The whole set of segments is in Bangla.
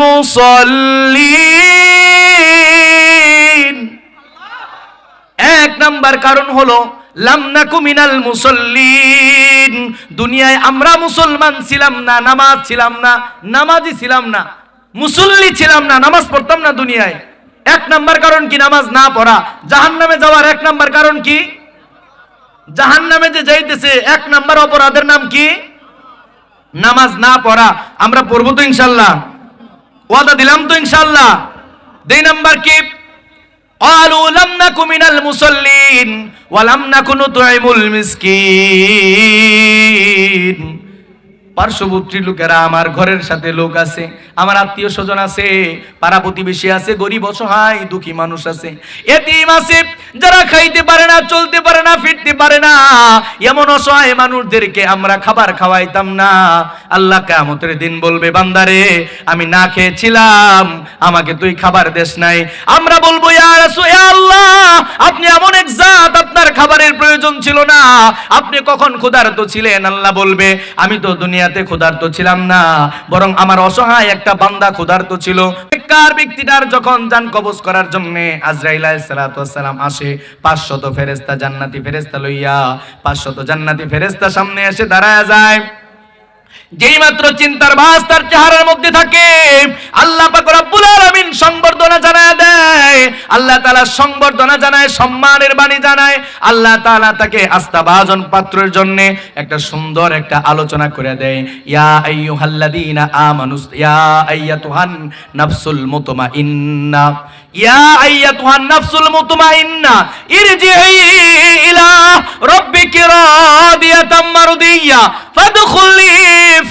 মুসাল্লিন। এক নাম্বার কারণ হলো লাম নাকু মিনাল মুসাল্লিন, দুনিয়ায় আমরা মুসলমান ছিলাম না, নামাজ ছিলাম না, নামাজি ছিলাম না, মুসল্লি ছিলাম না, নামাজ পড়তাম না দুনিয়ায়। এক নাম্বার কারণ কি? নামাজ না পড়া। জাহান্নামে যাওয়ার এক নাম্বার কারণ কি? জাহান্নামে যে যাইতেছে এক নাম্বার অপরাধের নাম কি? নামাজ না পড়া। আমরা পড়বো তো ইনশাআল্লাহ, ওয়াদা দিলাম তো ইনশাআল্লাহ। দুই নাম্বার কি? ক্বালু লাম নাকু মিনাল মুসাল্লিন ওয়া লাম নাকু নুতঈমুল মিসকিন। পার্শ্ববর্তী লোকেরা, আমার ঘরের সাথে লোক আছে, আমার আত্মীয় স্বজন আছে, পাড়া প্রতিবেশী আছে, গরিব অসহায় দুঃখী মানুষ আছে, এতিম আছে, যারা খাইতে পারে না, চলতে পারে না, ফিরতে পারে না, এমন অসহায় মানুষদেরকে আমরা খাবার খাওয়াইতাম না। আল্লাহ কিয়ামতের দিন বলবে, বান্দারে আমি না খেয়েছিলাম, আমাকে তুই খাবার দেস নাই। আমরা বলবো, ইয়া রাসূল, ইয়া আল্লাহ, আপনি এমন এক জাত, আপনার খাবারের প্রয়োজন ছিল না, আপনি কখন ক্ষুধার্ত ছিলেন? আল্লাহ বলবে, আমি তো দুনিয়াতে ক্ষুধার্ত ছিলাম না, বরং আমার অসহায় একটা বান্দা ক্ষুধার্ত ছিল। বেকার ব্যক্তিটার যখন জান কবজ করার জন্য আজরাইল আলাইহিস সালাতু ওয়াস সালাম আসে, 500 ফেরেশতা, জান্নাতি ফেরেশতা লইয়া 500 জান্নাতি ফেরেশতা সামনে এসে দাঁড়ায় যায়। যেই মাত্র চিন্তার ভাস তার চেহারার মধ্যে থাকে, আল্লাহ পাক রব্বুল আলামিন সংবর্ধনা জানায় দেয়, আল্লাহ তাআলা সংবর্ধনা জানায়, সম্মানের বাণী জানায়। আল্লাহ তাআলা তাকে আস্থাভাজন পাত্রের জন্য একটা সুন্দর একটা আলোচনা করে দেয়। ইয়া আইয়ুহাল্লাযীনা আমানুস, ইয়া আইয়াতুহান নাফসুল মুতমাইন্না, ইয়া আইয়াতুহান নাফসুল মুতমাইন্না ইরজিই ইলা রাব্বিকি রাদিয়াতাম মারদিয়্যা ফাদখুলি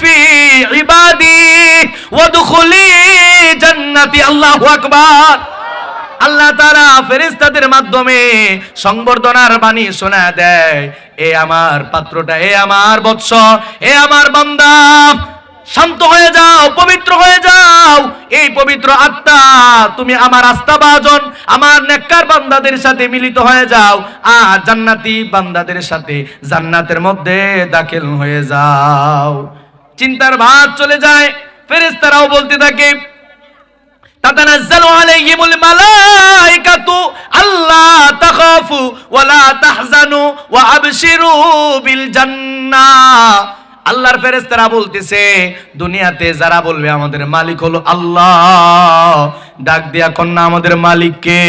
ফি ইবাদি ওয়াদখুলি জান্নাতি। আল্লাহু আকবার। আল্লাহ তাআলা ফেরেশতাদের মাধ্যমে সংবর্ধনার বাণী শোনায় দেয়, এ আমার পাত্রটা, এ আমার বৎস, এ আমার বান্দা, শান্ত হয়ে যাও, পবিত্র হয়ে যাও। এই পবিত্র আত্মা, তুমি আমার আস্থাভাজন, আমার নেককার বান্দাদের সাথে মিলিত হয়ে যাও, আর জান্নাতি বান্দাদের সাথে জান্নাতের মধ্যে দাখিল হয়ে যাও। চিন্তার ভাঁজ চলে যায়। ফেরেশতারাও বলতে থাকে, তাতানাজ্জালু আলাইহিমুল মালাইকাতু আল্লা তাখাফু ওয়া লা তাহজানু ওয়া আবশিরু বিল জান্নাহ। আল্লাহর ফেরেশতারা বলতেছে, দুনিয়াতে যারা বলবে আমাদের মালিক হলো আল্লাহ, ডাক দিয়া কন্যা আমাদের মালিক কে?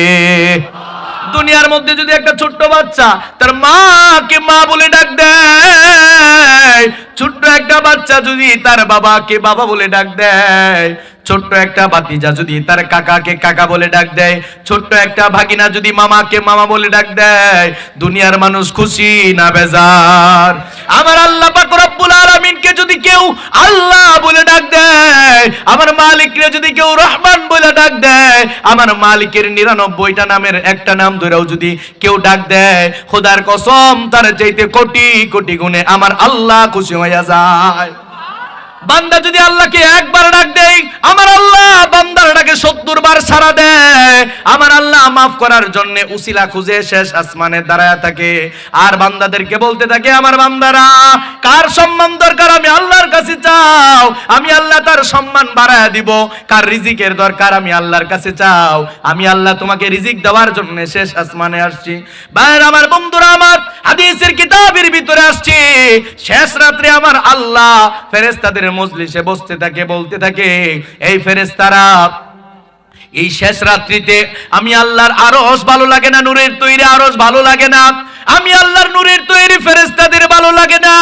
দুনিয়ার মধ্যে যদি একটা ছোট্ট বাচ্চা তার মাকে মা বলে ডাক দেয়, ছোট্ট একটা বাচ্চা যদি তার বাবাকে বাবা বলে ডাক দেয়, ছোট্ট একটা ভাতিজা যদি তার কাকাকে কাকা বলে ডাক দেয়, ছোট্ট একটা ভাগিনা যদি মামাকে মামা বলে ডাক দেয়, দুনিয়ার মানুষ খুশি না বেজার? আমার আল্লাহ পাক রব্বুল আলামিনকে যদি কেউ আল্লাহ বলে ডাক দেয়, আমার মালিককে যদি কেউ রহমান বলে ডাক দেয়, আমার মালিকের 99টা নামের একটা নাম ধরেও যদি কেউ ডাক দেয়, খোদার কসম তার চাইতে কোটি কোটি গুণে আমার আল্লাহ খুশি হয়ে যায়। বান্দা যদি আল্লাহকে একবার ডাক দেয়, আমার আল্লাহ বান্দার ডাকে 70 বার সাড়া দেয়। আমার আল্লাহ মাফ করার জন্য উসিলা খুঁজে শেষ আসমানে দাঁড়ায় থাকে, আর বান্দাদেরকে বলতে থাকে, আমার বান্দারা কার সম্মান দরকার আমি আল্লাহর কাছে চাও, আমি আল্লাহ তার সম্মান বাড়ায় দিব। কার রিজিকের দরকার আমি আল্লাহর কাছে চাও, আমি আল্লাহ তোমাকে রিজিক দেওয়ার জন্য শেষ আসমানে আসছি। ভাইরা আমার, বন্ধুরা আমার, হাদিসের কিতাবের ভিতরে আসছে, শেষ রাত্রে আমার আল্লাহ ফেরেশতাদের মজলিসে বসতে থাকে, বলতে থাকে, এই ফেরেশতারা, এই শেষ রাত্রিতে আমি আল্লাহর আরশ ভালো লাগে না, নূরের তৈরি আরশ ভালো লাগে না, আমি আল্লাহর নূরের তৈরি ফেরেশতাদের ভালো লাগে না,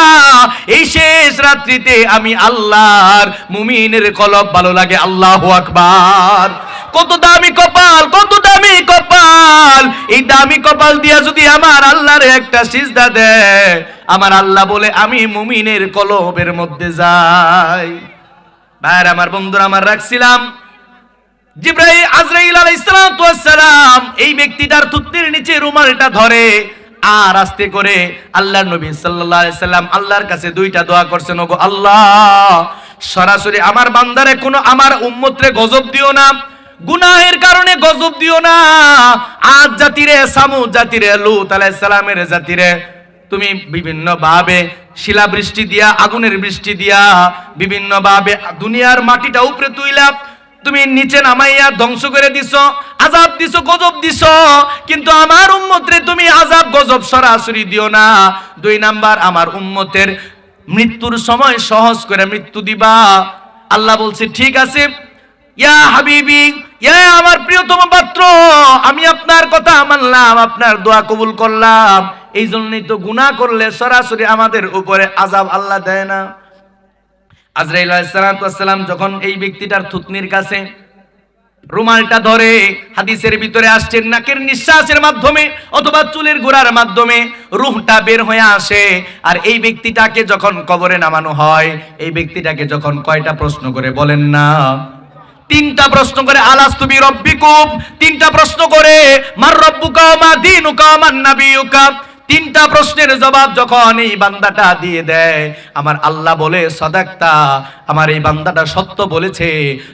এই শেষ রাত্রিতে আমি আল্লাহর মুমিনের কলব ভালো লাগে। আল্লাহু আকবার। কত দামি কপাল, কত দামি কপাল! এই দামি কপাল দিয়া যদি আমার আল্লাহর একটা সিজদা দেয়, আমার আল্লাহ বলে আমি মুমিনের কলবের মধ্যে যাই। ভাইরা আমার, বন্ধুরা আমার, রাখছিলাম জিবরাইল আজরাইল আলাইহিস সালাতু ওয়াস সালাম এই ব্যক্তিটার থুতনির নিচে রুমালটা ধরে, আর আস্তে করে আল্লাহর নবী সাল্লাল্লাহু আলাইহি সাল্লাম আল্লাহর কাছে 2টা দোয়া করছেন, ওগো আল্লাহ, সরাসরি আমার বান্দারে কোনো আমার উম্মতরে গজব দিও না, গুনাহের কারণে গজব দিও না। আদ জাতিরে, সামুদ জাতিরে, লূত আলাইহিস সালামের জাতিরে তুমি বিভিন্ন ভাবে শিলা বৃষ্টি দিয়া, আগুনের বৃষ্টি দিয়া, বিভিন্ন ভাবে দুনিয়ার মাটিটা উপরে তুইলা তুমি নিচে নামাইয়া ধ্বংস করে দিছো, আযাব দিছো, গজব দিছো, কিন্তু আমার উম্মতরে তুমি আযাব গজব সরাসরি দিও না। 2 নাম্বার, আমার উম্মতের মৃত্যুর সময় সহজ করে মৃত্যু দিবা। আল্লাহ বলছে ঠিক আছে, ইয়া হাবিবি, ইয়া আমার প্রিয়তম পাত্র, আমি আপনার কথা মানলাম, আপনার দোয়া কবুল করলাম। এই জন্যই তো গুনাহ করলে সরাসরি আমাদের উপরে আযাব আল্লাহ দেয় না। আজরাইল আলাইহিস সালাম যখন এই ব্যক্তিটার থুতনির কাছে রুমালটা ধরে, হাদিসের ভিতরে আসছে নাকের নিঃশ্বাসের মাধ্যমে অথবা চুলের গোড়ার মাধ্যমে রূহটা বের হয়ে আসে। আর এই ব্যক্তিটাকে যখন কবরে নামানো হয়, এই ব্যক্তিটাকে যখন কয়টা প্রশ্ন করে বলেন না? 3টা প্রশ্ন করে, আলাস্তু বিরব্বিকুম, 3টা প্রশ্ন করে, মার রব্বুকা মা দীনুকা মান নাবিয়ুকা। 3টা প্রশ্নের জবাব যখন এই বান্দাটা দিয়ে দেয়, আমার আল্লাহ বলে সাদাক্তা, আমার এই বান্দাটা সত্য বলেছে,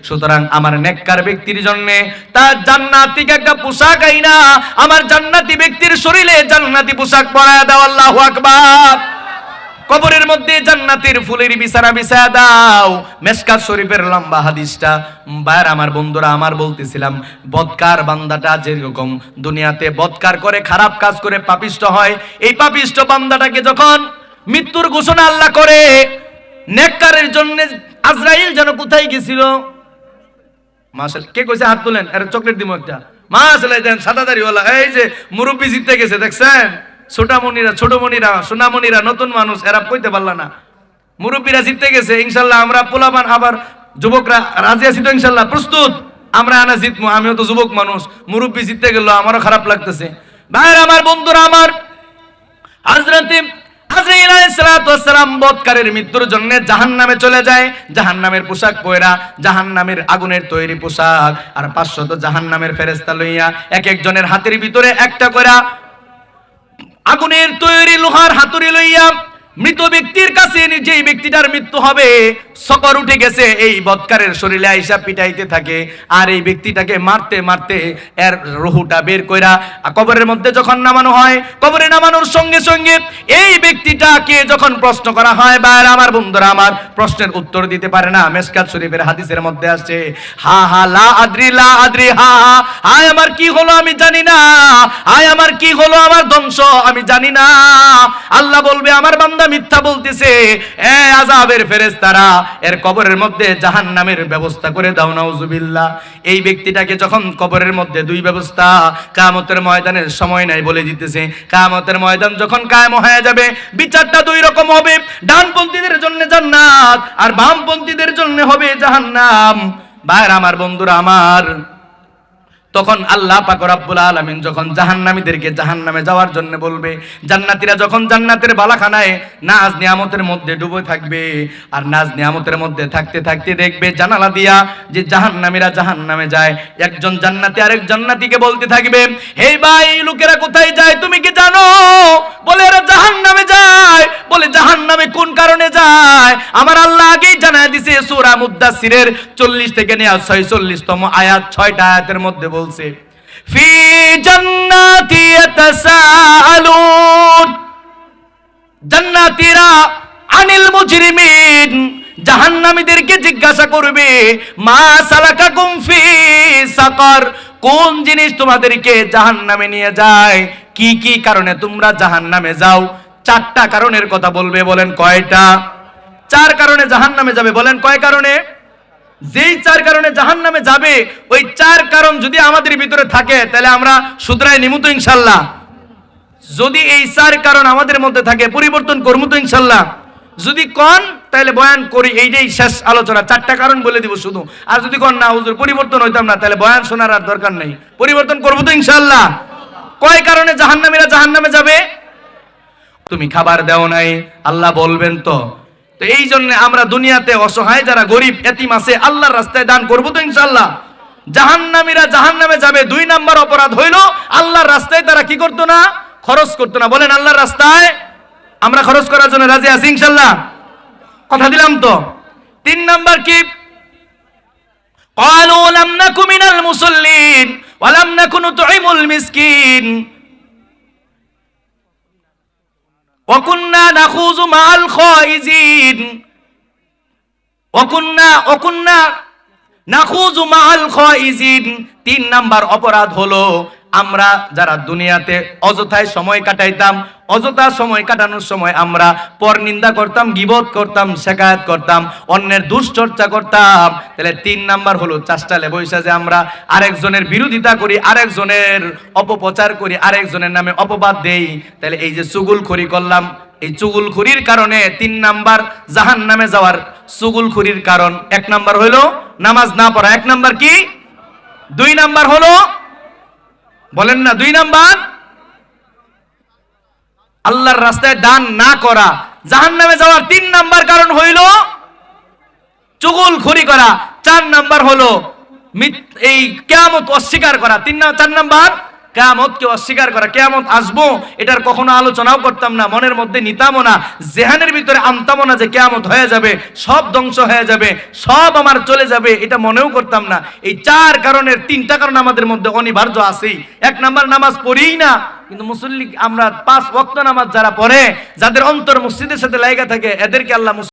সুতরাং আমার নেককার ব্যক্তির জন্য তার জান্নাতি একটা পোশাক আইনা আমার জান্নাতি ব্যক্তির শরীরে জান্নাতি পোশাক পরায় দাও। আল্লাহু আকবার। কবরের মধ্যে জান্নাতের ফুলের বিছানা বিছায়া দাও। মেশকাত শরীফের লম্বা হাদিসটা বাইরে আমার বন্ধুরা আমার বলতেছিলাম, বদকার বান্দাটা যেরকম দুনিয়াতে বদকার করে, খারাপ কাজ করে পাপিষ্ট হয়, এই পাপিষ্ট বান্দাটাকে যখন মৃত্যুর ঘোষণা আল্লাহ করে, নেককারের জন্য আজরাইল যেন কোথায় গেছিল? মাশাআল্লাহ, কে কইছে হাত তুলেন, আরে চকলেট দিমু একটা। মাশাআল্লাহ, দেন সাদা দাড়িওয়ালা, এই যে মুরব্বি জিতে গেছে দেখছেন? ছোটমণিরা, সোনামণিরা, নতুন মানুষ, এরা কইতে পারলা না, মুরব্বীরা জিততে গেছে। ইনশাল্লাহ আমরা পোলাপান আবার যুবকরা রাজি আছি তো? ইনশাল্লাহ প্রস্তুত? আমরা আনা জিতবো, আমিও তো যুবক মানুষ, মুরব্বী জিততে গেল, আমারও খারাপ লাগতেছে। ভাইরা আমার, বন্ধুরা আমার, হযরতে আজরাইল আলাইহিস সালাম বদকারের মৃত্যুর জন্য জাহান্নামে চলে যায়। জাহান্নামের পোশাক পয়রা, জাহান্নামের আগুনের তৈরি পোশাক, আর 500 জাহান্নামের ফেরেশতা লইয়া এক একজনের হাতের ভিতরে একটা করে আগুনের তৈরি লোহার হাতুড়ি লইয়া মৃত ব্যক্তির কাছে, যেই ব্যক্তিটার মৃত্যু হবে, সকর উঠে গেছে, এই বদকারের শরীরে আইসা পিটাইতে থাকে। আর এই ব্যক্তিটাকে মারতে মারতে এর রুহটা বের কইরা কবরের মধ্যে যখন নামানো হয়, কবরে নামানোর সঙ্গে সঙ্গে এই ব্যক্তিটাকে যখন প্রশ্ন করা হয়, বাইরে আমার বন্ধুরা আমার, প্রশ্নের উত্তর দিতে পারে না। মেশকাত শরীফের হাদিসের মধ্যে আছে, হা হা লা আদ্রি, লা আদ্রি, হা হা, হায় আমার কি হলো আমি জানি না, হায় আমার কি হলো, আমার ধ্বংস আমি জানি না। আল্লাহ বলবে আমার বান্দা মিথ্যা বলতেছে, এ আযাবের ফেরেশতারা এর কবরের মধ্যে জাহান্নামের ব্যবস্থা করে দাও, নাউজুবিল্লাহ। এই ব্যক্তিটাকে যখন কবরের মধ্যে 2 ব্যবস্থা, কিয়ামতের ময়দানের সময় নাই বলে দিতেছে, কিয়ামতের ময়দান যখন কায়েম হয়ে যাবে, বিচারটা 2 রকম হবে, ডানপন্থীদের জন্য জান্নাত আর বামপন্থীদের জন্য হবে জাহান্নাম। ভাইরা আমার, বন্ধুরা আমার, তখন আল্লাহ পাক রব্বুল আলামিন যখন জাহান্নামীদেরকে জাহান্নামে যাওয়ার জন্য বলবে, জান্নাতীরা যখন জান্নাতের বালাখানায় নাজ নিয়ামতের মধ্যে ডুবে থাকবে, আর নাজ নিয়ামতের মধ্যে থাকতে থাকতে দেখবে জানালা দিয়া যে জাহান্নামীরা জাহান্নামে যায়, একজন জান্নাতি আরেক জান্নাতীকে বলতে থাকবে, হে ভাই, লোকেরা কোথায় যায় তুমি কি জানো? বলে এরা জাহান্নামে যায়। বলে জাহান্নামে কোন কারণে যায়? আমার আল্লাহ আগেই জানায় দিয়েছে, সূরা মুদ্দাসসিরের 40 থেকে নিয়ে 46তম আয়াত, 6টা আয়াতের মধ্যে বলছে, ফি জান্নাতি ইয়াতাসাআলুন, জান্নাতীরা আনিল মুজরিমিন, জাহান্নামীদেরকে জিজ্ঞাসা করবে, মা সালাকাকুম ফি সাকার, কোন জিনিস তোমাদেরকে জাহান্নামে নিয়ে যায়, কি কি কারণে তোমরা জাহান্নামে যাও? 4টা কারণের কথা বলবে। বলেন কয়টা? 4 কারণে জাহান্নামে যাবে। বলেন কয় কারণে? যেই 4 কারণে জাহান্নামে যাবে, ওই 4 কারণ যদি আমাদের ভিতরে থাকে তাহলে আমরা শুধরাই নিমু তো ইনশাআল্লাহ। যদি এই 4 কারণ আমাদের মধ্যে থাকে, পরিবর্তন করবো তো ইনশাআল্লাহ। যদি কোন তাহলে বয়ান করি, এইটাই শেষ আলোচনা, 4টা কারণ বলে দিব শুধু। আর যদি কোন না হুজুর পরিবর্তন হইতাম না, তাহলে বয়ান শোনার আর দরকার নেই, পরিবর্তন করবো তো ইনশাআল্লাহ। কয় কারণে জাহান্নামীরা জাহান্নামে যাবে? তুমি খাবার দাও নাই, আল্লাহ বলবেন তো। তো এই জন্য আমরা দুনিয়াতে অসহায় যারা গরিব এতিম আছে, আল্লাহর রাস্তায় দান করবো তো ইনশাআল্লাহ। জাহান্নামীরা জাহান্নামে যাবে, 2 নাম্বার অপরাধ হইল আল্লাহর রাস্তায় তারা কি করতো না? খরচ করতো না। বলেন আল্লাহর রাস্তায় আমরা খরচ করার জন্য রাজি আছি ইনশাআল্লাহ, কথা দিলাম তো। 3 নাম্বার কি? ক্বালু লাম নাকু মিনাল মুসাল্লিন ওয়া লাম নাকু নুতঈমুল মিসকিন ওয়া কুন্না নাখুযু মাআল খাইজিন ওয়া কুন্না নাখুযু মাআল খাইজিন। 3 নাম্বার অপরাধ হলো আমরা যারা দুনিয়াতে অযথায় সময় কাটাইতাম, অযথা সময় কাটানোর সময় আমরা পরনিন্দা করতাম, গীবত করতাম, শিকায়াত করতাম, অন্যের দুশ্চর্চা করতাম। তাহলে 3 নাম্বার হলো চাষ্টালে বৈশা যে আমরা আরেকজনের বিরোধিতা করি, আরেকজনের অপপ্রচার করি, আরেকজনের নামে অপবাদ দেই। তাহলে এই যে চুগলখড়ি করলাম, এই চুগলখড়ির কারণে 3 নাম্বার জাহান্নামে যাওয়ার চুগলখড়ির কারণ। 1 নাম্বার হলো নামাজ না পড়া। 1 নাম্বার কি? 2 নাম্বার হলো বলেন না, 2 নাম্বার আল্লাহর রাস্তায় দান না করা। জাহান্নামে যাওয়ার 3 নাম্বার কারণ হইল চুগলখড়ি করা। 4 নাম্বার হলো এই কিয়ামত অস্বীকার করা। 4 নাম্বার কিয়ামতকে অস্বীকার করা। কিয়ামত আসবো এটার কখনো আলোচনাও করতাম না, মনের মধ্যে নিতামও না, জেহানের ভিতরে আনতামও না যে কিয়ামত হয়ে যাবে, সব ধ্বংস হয়ে যাবে, সব আমার চলে যাবে, এটা মনেও করতাম না। এই 4 কারণের 3টা কারণ আমাদের মধ্যে অনিবার্য আছেই। 1 নাম্বার নামাজ পড়িই না, কিন্তু মুসল্লি আমরা 5 ওয়াক্ত নামাজ যারা পড়ে, যাদের অন্তর মসজিদের সাথে লাগা থাকে, এদেরকে আল্লাহ